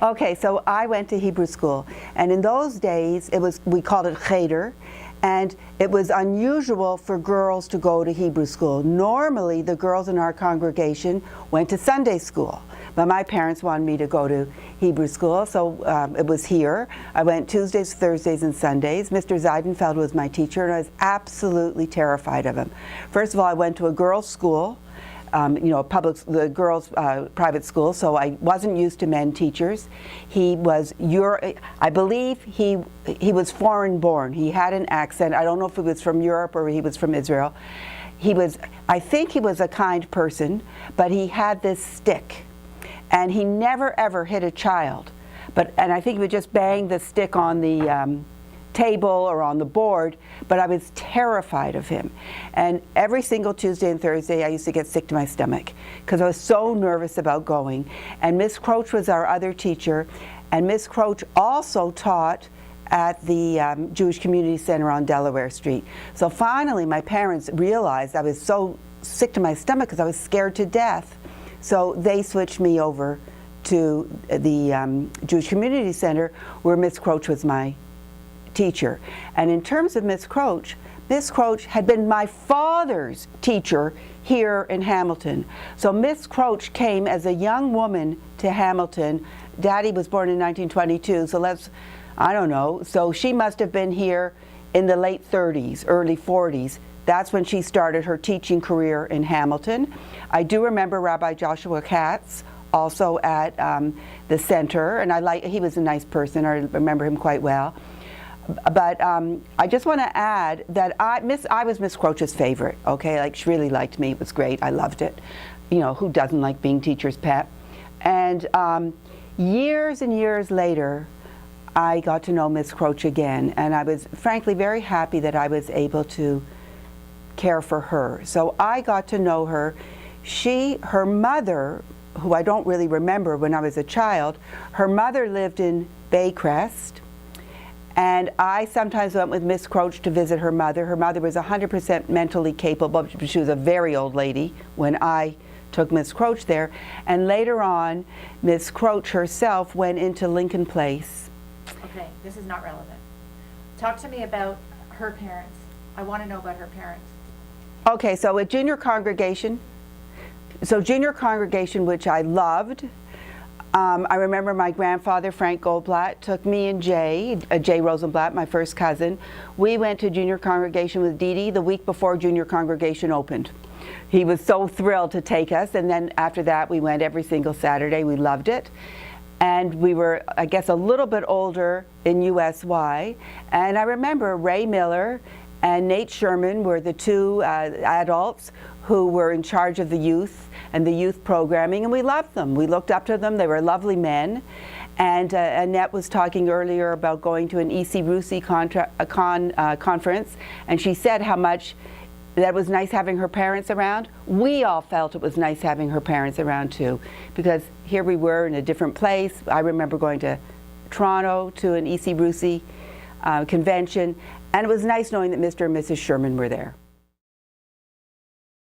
Okay, so I went to Hebrew school, and in those days we called it cheder, and it was unusual for girls to go to Hebrew school. Normally the girls in our congregation went to Sunday school, but my parents wanted me to go to Hebrew school, so it was here. I went Tuesdays, Thursdays, and Sundays. Mr. Zeidenfeld was my teacher, and I was absolutely terrified of him. First of all, I went to a girls' school, the girls' private school, so I wasn't used to men teachers. He was I believe he was foreign born. He had an accent. I don't know if he was from Europe or he was from Israel. I think he was a kind person, but he had this stick, and he never ever hit a child. And I think he would just bang the stick on the table or on the board, but I was terrified of him. And every single Tuesday and Thursday I used to get sick to my stomach because I was so nervous about going. And Miss Croach was our other teacher, and Miss Croach also taught at the Jewish Community Center on Delaware Street. So finally my parents realized I was so sick to my stomach because I was scared to death. So they switched me over to the Jewish Community Center, where Miss Croach was my teacher. And in terms of Miss Croach had been my father's teacher here in Hamilton. So Miss Croach came as a young woman to Hamilton. Daddy was born in 1922, so I don't know. So she must have been here in the late 30s, early 40s. That's when she started her teaching career in Hamilton. I do remember Rabbi Joshua Katz, also at the center, and he was a nice person. I remember him quite well. But I just want to add that I was Miss Croach's favorite, okay? Like, she really liked me. It was great. I loved it. You know, who doesn't like being teacher's pet? And years and years later, I got to know Miss Croach again, and I was frankly very happy that I was able to care for her. So I got to know her. Her mother, who I don't really remember when I was a child, her mother lived in Baycrest. And I sometimes went with Miss Croach to visit her mother. Her mother was 100% mentally capable, but she was a very old lady when I took Miss Croach there. And later on, Miss Croach herself went into Lincoln Place. Okay, this is not relevant. Talk to me about her parents. I want to know about her parents. Okay, so at junior congregation, which I loved, I remember my grandfather, Frank Goldblatt, took me and Jay Rosenblatt, my first cousin. We went to junior congregation with Dee Dee the week before junior congregation opened. He was so thrilled to take us, and then after that we went every single Saturday. We loved it. And we were, I guess, a little bit older in USY. And I remember Ray Miller and Nate Sherman were the two adults who were in charge of the youth and the youth programming, and we loved them. We looked up to them. They were lovely men. And Annette was talking earlier about going to an E.C. Rusi conference, and she said how much that was nice having her parents around. We all felt it was nice having her parents around too, because here we were in a different place. I remember going to Toronto to an E.C. Rusi convention, and it was nice knowing that Mr. and Mrs. Sherman were there.